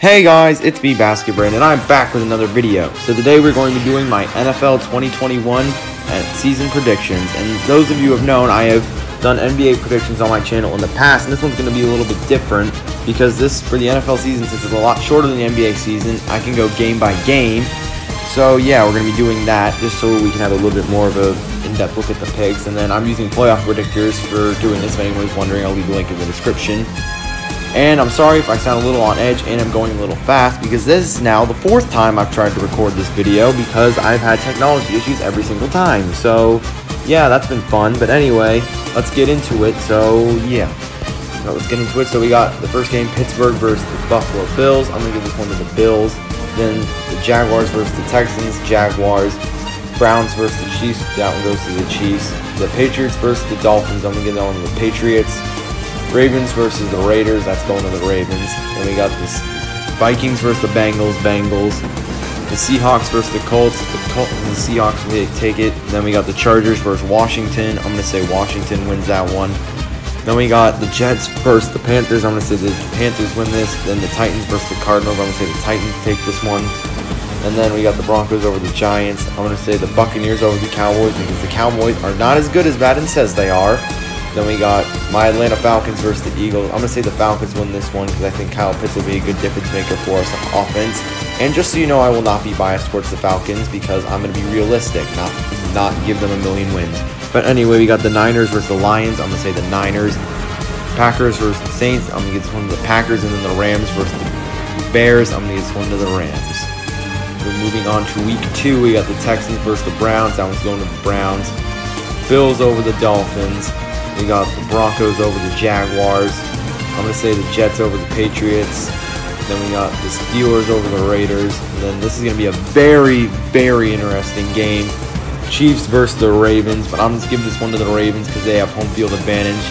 Hey guys, it's me, Basketbrain, and I'm back with another video. So today we're going to be doing my NFL 2021 season predictions. And those of you who have known, I have done NBA predictions on my channel in the past, and this one's going to be a little bit different because this, for the NFL season, since it's a lot shorter than the NBA season, I can go game by game. So yeah, we're going to be doing that just so we can have a little bit more of a in-depth look at the picks. And then I'm using playoff predictors for doing this. If anyone's wondering, I'll leave the link in the description. And I'm sorry if I sound a little on edge and I'm going a little fast because this is now the fourth time I've tried to record this video because I've had technology issues every single time. So yeah, that's been fun. But anyway, let's get into it. So yeah, let's get into it. So we got the first game, Pittsburgh versus the Buffalo Bills. I'm going to give this one to the Bills. Then the Jaguars versus the Texans, Jaguars. Browns versus the Chiefs, that one goes to the Chiefs. The Patriots versus the Dolphins, I'm going to give that one to the Patriots. Ravens versus the Raiders, that's going to the Ravens. Then we got the Vikings versus the Bengals. The Seahawks versus the Colts. The Seahawks will take it. Then we got the Chargers versus Washington. I'm going to say Washington wins that one. Then we got the Jets versus the Panthers. I'm going to say the Panthers win this. Then the Titans versus the Cardinals. I'm going to say the Titans take this one. And then we got the Broncos over the Giants. I'm going to say the Buccaneers over the Cowboys because the Cowboys are not as good as Madden says they are. Then we got my Atlanta Falcons versus the Eagles. I'm going to say the Falcons win this one because I think Kyle Pitts will be a good difference maker for us on offense. And just so you know, I will not be biased towards the Falcons because I'm going to be realistic, not give them a million wins. But anyway, we got the Niners versus the Lions. I'm going to say the Niners. Packers versus the Saints. I'm going to give this one to the Packers. And then the Rams versus the Bears. I'm going to give this one to the Rams. We're moving on to week 2. We got the Texans versus the Browns. That one's going to the Browns. Bills over the Dolphins. We got the Broncos over the Jaguars. I'm going to say the Jets over the Patriots. Then we got the Steelers over the Raiders. And then this is going to be a very, very interesting game. Chiefs versus the Ravens. But I'm going to give this one to the Ravens because they have home field advantage.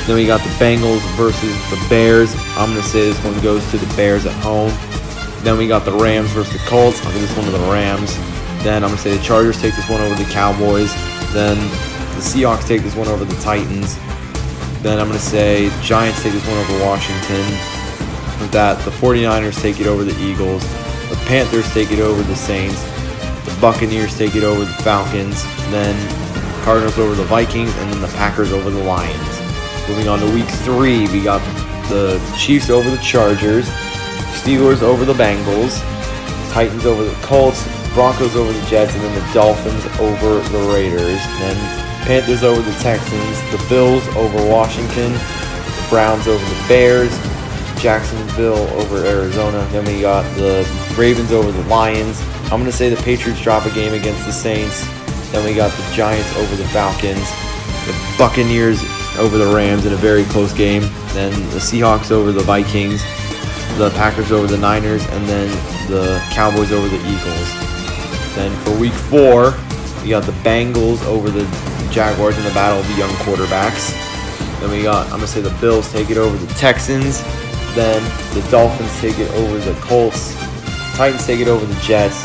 Then we got the Bengals versus the Bears. I'm going to say this one goes to the Bears at home. Then we got the Rams versus the Colts. I'll give this one to the Rams. Then I'm going to say the Chargers take this one over the Cowboys. Then the Seahawks take this one over the Titans. Then I'm going to say Giants take this one over Washington. With that, the 49ers take it over the Eagles. The Panthers take it over the Saints. The Buccaneers take it over the Falcons. Then Cardinals over the Vikings. And then the Packers over the Lions. Moving on to week 3, we got the Chiefs over the Chargers. Steelers over the Bengals. Titans over the Colts. Broncos over the Jets. And then the Dolphins over the Raiders. Then Panthers over the Texans, the Bills over Washington, the Browns over the Bears, Jacksonville over Arizona. Then we got the Ravens over the Lions. I'm going to say the Patriots drop a game against the Saints. Then we got the Giants over the Falcons, the Buccaneers over the Rams in a very close game. Then the Seahawks over the Vikings, the Packers over the Niners, and then the Cowboys over the Eagles. Then for week 4, we got the Bengals over the Jaguars in the battle of the young quarterbacks. Then we got, I'm going to say the Bills take it over the Texans. Then the Dolphins take it over the Colts. Titans take it over the Jets.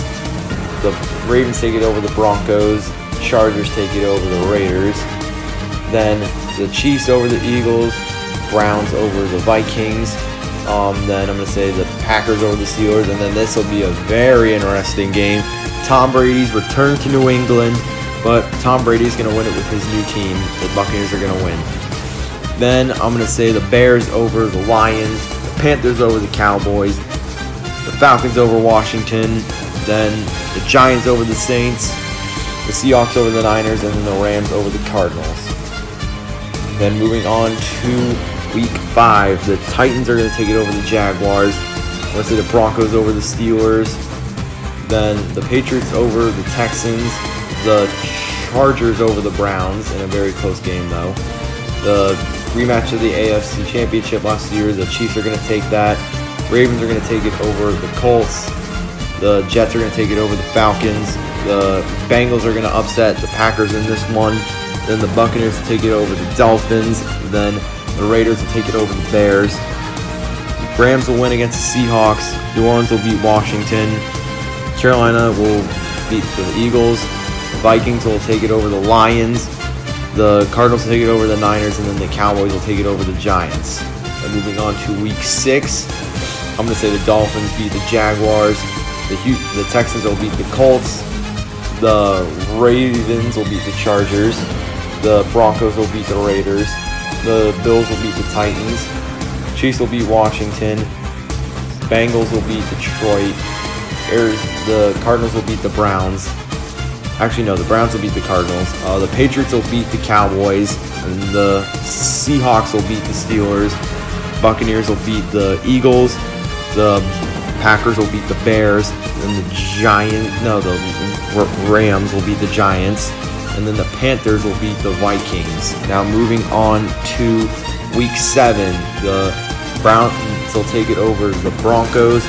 The Ravens take it over the Broncos. Chargers take it over the Raiders. Then the Chiefs over the Eagles. Browns over the Vikings. Then I'm going to say the Packers over the Steelers. And then this will be a very interesting game. Tom Brady's return to New England. But Tom Brady's going to win it with his new team. The Buccaneers are going to win. Then I'm going to say the Bears over the Lions. The Panthers over the Cowboys. The Falcons over Washington. Then the Giants over the Saints. The Seahawks over the Niners. And then the Rams over the Cardinals. Then moving on to week 5. The Titans are going to take it over the Jaguars. I'm going to say the Broncos over the Steelers. Then the Patriots over the Texans. The Chargers over the Browns in a very close game, though. The rematch of the AFC Championship last year, the Chiefs are going to take that. Ravens are going to take it over the Colts. The Jets are going to take it over the Falcons. The Bengals are going to upset the Packers in this one. Then the Buccaneers will take it over the Dolphins. Then the Raiders will take it over the Bears. The Rams will win against the Seahawks. New Orleans will beat Washington. Carolina will beat the Eagles. The Vikings will take it over the Lions. The Cardinals will take it over the Niners. And then the Cowboys will take it over the Giants. And moving on to week 6. I'm going to say the Dolphins beat the Jaguars. The Texans will beat the Colts. The Ravens will beat the Chargers. The Broncos will beat the Raiders. The Bills will beat the Titans. Chiefs will beat Washington. Bengals will beat Detroit. The Cardinals will beat the Browns. Actually, no, the Browns will beat the Cardinals. The Patriots will beat the Cowboys. And the Seahawks will beat the Steelers. Buccaneers will beat the Eagles. The Packers will beat the Bears. And the Rams will beat the Giants. And then the Panthers will beat the Vikings. Now moving on to Week 7. The Browns will take it over the Broncos.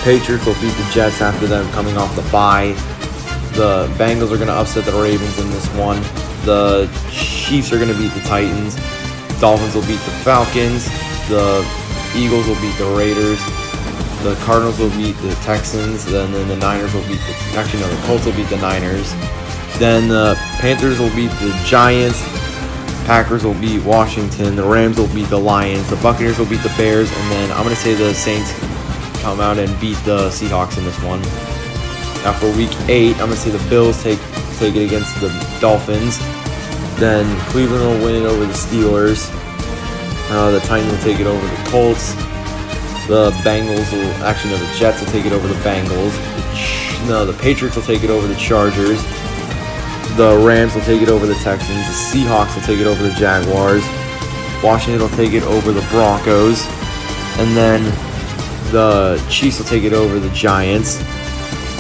Patriots will beat the Jets after them coming off the bye. The Bengals are going to upset the Ravens in this one. The Chiefs are going to beat the Titans. Dolphins will beat the Falcons. The Eagles will beat the Raiders. The Cardinals will beat the Texans. Then the Niners will beat the Colts will beat the Niners. Then the Panthers will beat the Giants. Packers will beat Washington. The Rams will beat the Lions. The Buccaneers will beat the Bears. And then I'm going to say the Saints come out and beat the Seahawks in this one. Now for Week 8, I'm going to say the Bills take it against the Dolphins. Then Cleveland will win it over the Steelers. The Titans will take it over the Colts. The Jets will take it over the Bengals. The Patriots will take it over the Chargers. The Rams will take it over the Texans. The Seahawks will take it over the Jaguars. Washington will take it over the Broncos. And then the Chiefs will take it over the Giants.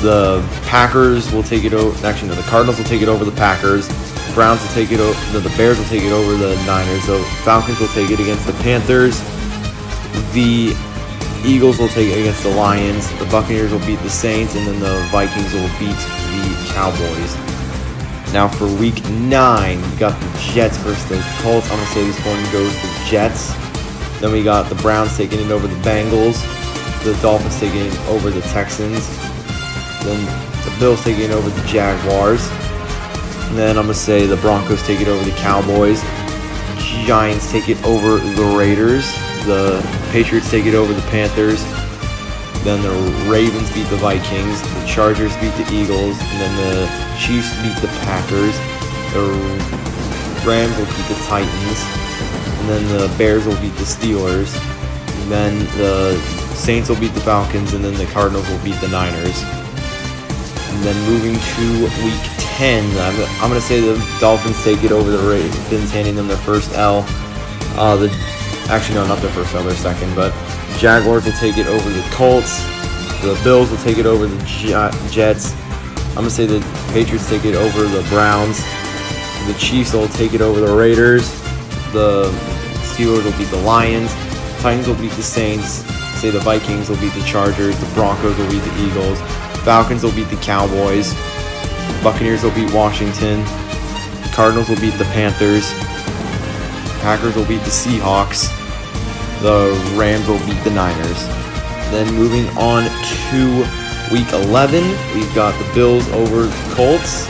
The Packers will take it over. The Cardinals will take it over the Packers. Browns will take it over. The Bears will take it over the Niners. The Falcons will take it against the Panthers. The Eagles will take it against the Lions. The Buccaneers will beat the Saints, and then the Vikings will beat the Cowboys. Now for Week 9, we got the Jets versus the Colts. I'm going to say this one goes to the Jets. Then we got the Browns taking it over the Bengals. The Dolphins taking it over the Texans. Then the Bills taking it over the Jaguars. And then I'm going to say the Broncos take it over the Cowboys. Giants take it over the Raiders. The Patriots take it over the Panthers. Then the Ravens beat the Vikings. The Chargers beat the Eagles. And then the Chiefs beat the Packers. The Rams will beat the Titans. And then the Bears will beat the Steelers. And then the Saints will beat the Falcons. And then the Cardinals will beat the Niners. And then moving to Week 10, I'm going to say the Dolphins take it over the Ravens, handing them their first L. Actually, no, not their first L, their second. But Jaguars will take it over the Colts. The Bills will take it over the Jets. I'm going to say the Patriots take it over the Browns. The Chiefs will take it over the Raiders. The Steelers will beat the Lions. Titans will beat the Saints. Say the Vikings will beat the Chargers. The Broncos will beat the Eagles. Falcons will beat the Cowboys. Buccaneers will beat Washington. Cardinals will beat the Panthers. Packers will beat the Seahawks. The Rams will beat the Niners. Then moving on to Week 11, we've got the Bills over the Colts.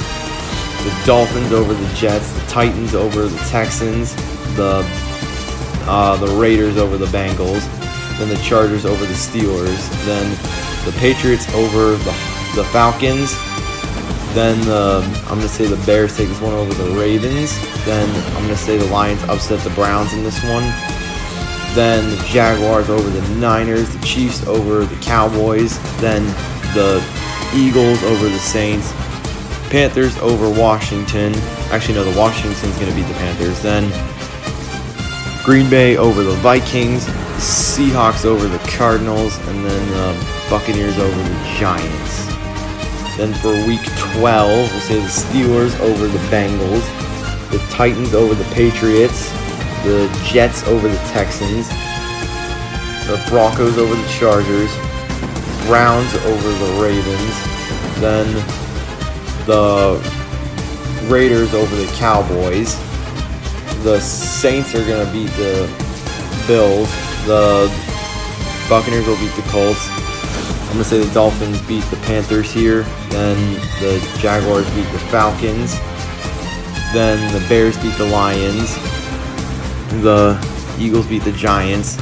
The Dolphins over the Jets. The Titans over the Texans. The Raiders over the Bengals. Then the Chargers over the Steelers. Then the Patriots over the Falcons. Then I'm going to say the Bears take this one over the Ravens. Then I'm going to say the Lions upset the Browns in this one. Then the Jaguars over the Niners. The Chiefs over the Cowboys. Then the Eagles over the Saints. Panthers over Washington. Actually, no, the Washington's going to beat the Panthers. Then Green Bay over the Vikings. The Seahawks over the Cardinals. And then the Buccaneers over the Giants. Then for Week 12, we'll say the Steelers over the Bengals, the Titans over the Patriots, the Jets over the Texans, the Broncos over the Chargers, Browns over the Ravens, then the Raiders over the Cowboys, the Saints are going to beat the Bills, the Buccaneers will beat the Colts. I'm going to say the Dolphins beat the Panthers here. Then the Jaguars beat the Falcons. Then the Bears beat the Lions. The Eagles beat the Giants.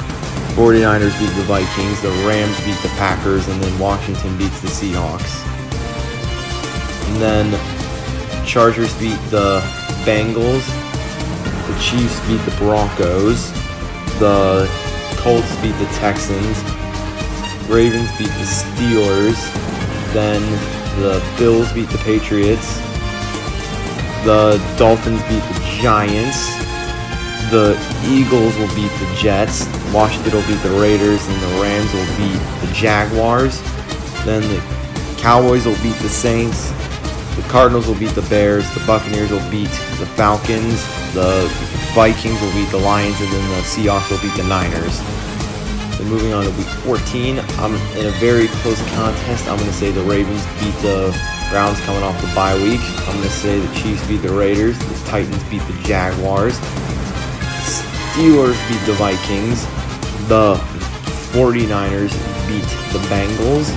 49ers beat the Vikings, the Rams beat the Packers, and then Washington beats the Seahawks. And then Chargers beat the Bengals, the Chiefs beat the Broncos, the Colts beat the Texans, Ravens beat the Steelers, then the Bills beat the Patriots, the Dolphins beat the Giants, the Eagles will beat the Jets, Washington will beat the Raiders, and the Rams will beat the Jaguars. Then the Cowboys will beat the Saints, the Cardinals will beat the Bears, the Buccaneers will beat the Falcons, the Vikings will beat the Lions, and then the Seahawks will beat the Niners. Then moving on to week 14, I'm in a very close contest. I'm going to say the Ravens beat the Browns coming off the bye week. I'm going to say the Chiefs beat the Raiders, the Titans beat the Jaguars, Steelers beat the Vikings, the 49ers beat the Bengals,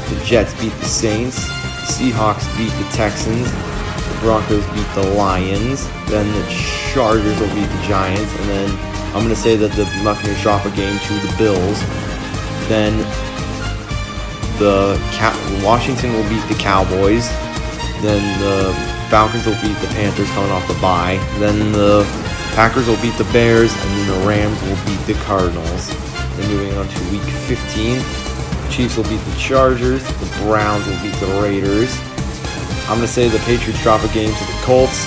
the Jets beat the Saints, the Seahawks beat the Texans, the Broncos beat the Lions, then the Chargers will beat the Giants, and then I'm going to say that the Buccaneers drop a game to the Bills. Then the Washington will beat the Cowboys. Then the Falcons will beat the Panthers coming off the bye. Then the Packers will beat the Bears, and then the Rams will beat the Cardinals. Then moving on to week 15, the Chiefs will beat the Chargers, the Browns will beat the Raiders. I'm going to say the Patriots drop a game to the Colts.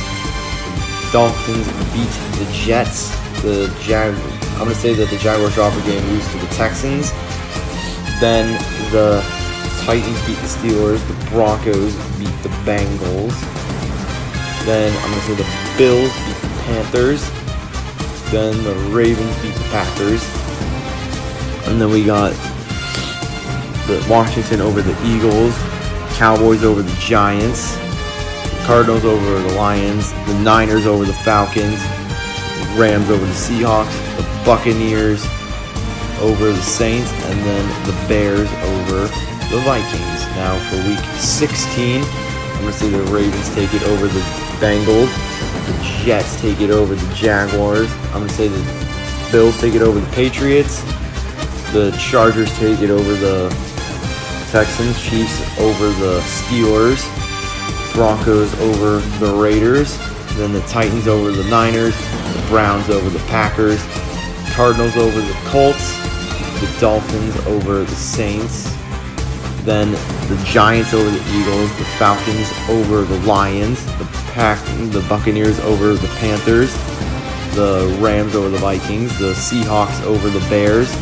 The Dolphins beat the Jets. I'm going to say that the Jaguars drop a game, lose to the Texans. Then the Titans beat the Steelers. The Broncos beat the Bengals. Then I'm going to say the Bills beat the Panthers. Then the Ravens beat the Packers. And then we got the Washington over the Eagles, Cowboys over the Giants, the Cardinals over the Lions, the Niners over the Falcons, the Rams over the Seahawks, the Buccaneers over the Saints, and then the Bears over the Vikings. Now for week 16, I'm going to say the Ravens take it over the Bengals, the Jets take it over the Jaguars, I'm going to say the Bills take it over the Patriots, the Chargers take it over the Texans, Chiefs over the Steelers, Broncos over the Raiders, then the Titans over the Niners, the Browns over the Packers, Cardinals over the Colts, the Dolphins over the Saints, then the Giants over the Eagles, the Falcons over the Lions, the Buccaneers over the Panthers, the Rams over the Vikings, the Seahawks over the Bears,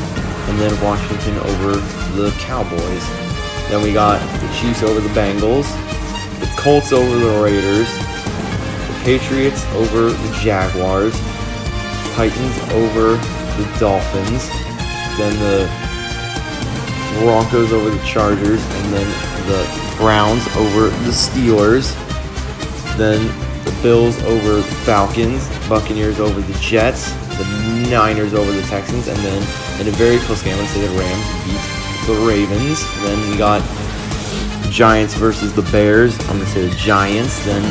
and then Washington over the Cowboys. Then we got the Chiefs over the Bengals, the Colts over the Raiders, the Patriots over the Jaguars, Titans over the Dolphins, then the Broncos over the Chargers, and then the Browns over the Steelers, then the Bills over the Falcons, Buccaneers over the Jets, the Niners over the Texans, and then in a very close game, I'm going to say the Rams beat the Ravens. Then we got Giants versus the Bears. I'm going to say the Giants. Then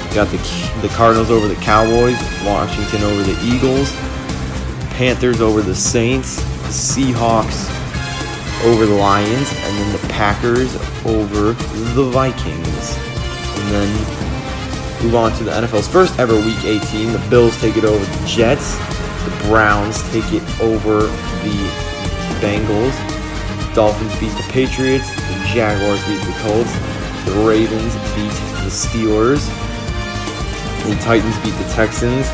we got the Cardinals over the Cowboys, Washington over the Eagles, Panthers over the Saints, the Seahawks over the Lions, and then the Packers over the Vikings. And then move on to the NFL's first ever Week 18. The Bills take it over the Jets. The Browns take it over the Bengals. The Dolphins beat the Patriots. The Jaguars beat the Colts. The Ravens beat the Steelers. The Titans beat the Texans.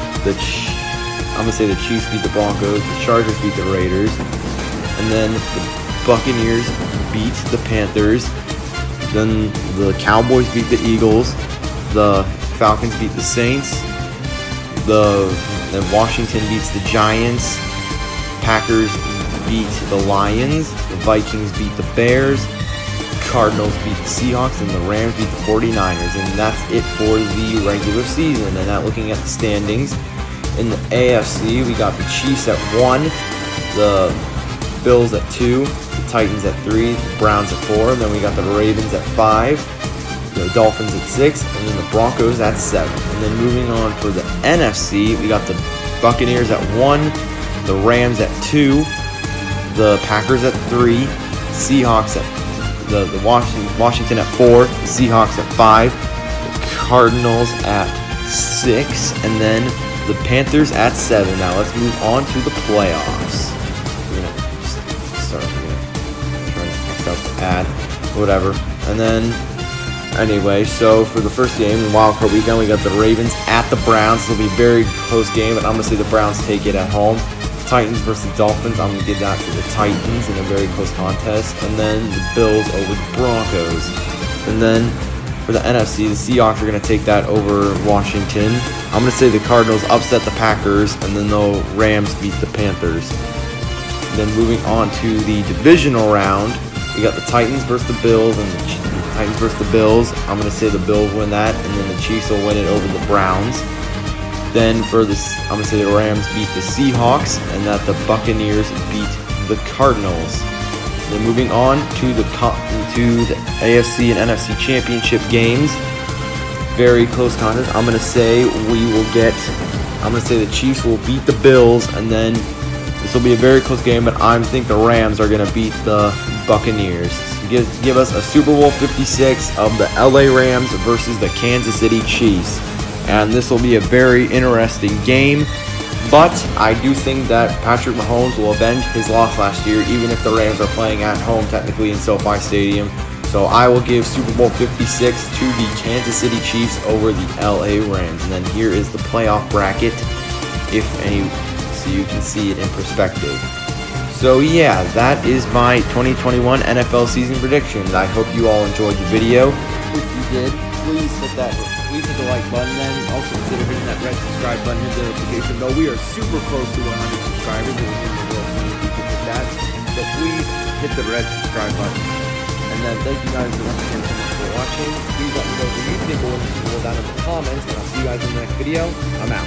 I'm going to say the Chiefs beat the Broncos. The Chargers beat the Raiders. And then the Buccaneers beat the Panthers. Then the Cowboys beat the Eagles. The Falcons beat the Saints. Then Washington beats the Giants. Packers beat the Lions. The Vikings beat the Bears. Cardinals beat the Seahawks, and the Rams beat the 49ers. And that's it for the regular season. And now looking at the standings, in the AFC, we got the Chiefs at 1, the Bills at 2, the Titans at 3, the Browns at 4, and then we got the Ravens at 5, the Dolphins at 6, and then the Broncos at 7. And then moving on for the NFC, we got the Buccaneers at 1, the Rams at 2, the Packers at 3, Seahawks at the Washington at 4, the Seahawks at 5, the Cardinals at 6, and then the Panthers at 7. Now let's move on to the playoffs. We're gonna start. We're gonna try to X out the ad, whatever, and then. Anyway, so for the first game in Wild Card Weekend, we got the Ravens at the Browns. This will be a very close game, but I'm going to say the Browns take it at home. Titans versus Dolphins, I'm going to give that to the Titans in a very close contest. And then the Bills over the Broncos. And then for the NFC, the Seahawks are going to take that over Washington. I'm going to say the Cardinals upset the Packers, and then the Rams beat the Panthers. And then moving on to the divisional round, we got the Titans versus the Bills, and the Titans versus the Bills. I'm going to say the Bills win that, and then the Chiefs will win it over the Browns. Then for this, I'm going to say the Rams beat the Seahawks, and that the Buccaneers beat the Cardinals. Then moving on to the AFC and NFC championship games. Very close contest. I'm going to say the Chiefs will beat the Bills, and then this will be a very close game, but I think the Rams are going to beat the Buccaneers. Give us a Super Bowl 56 of the LA Rams versus the Kansas City Chiefs. And this will be a very interesting game, but I do think that Patrick Mahomes will avenge his loss last year, even if the Rams are playing at home technically in SoFi Stadium. So I will give Super Bowl 56 to the Kansas City Chiefs over the LA Rams. And then here is the playoff bracket, if any, so you can see it in perspective. So yeah, that is my 2021 NFL season predictions. I hope you all enjoyed the video. If you did, please hit the like button, and also consider hitting that red subscribe button, hit the notification bell. We are super close to 100 subscribers, and we're in the world community with that. So please hit the red subscribe button. And then thank you guys once again so much for watching. Please let me know what you think of what down in the comments, and I'll see you guys in the next video. I'm out.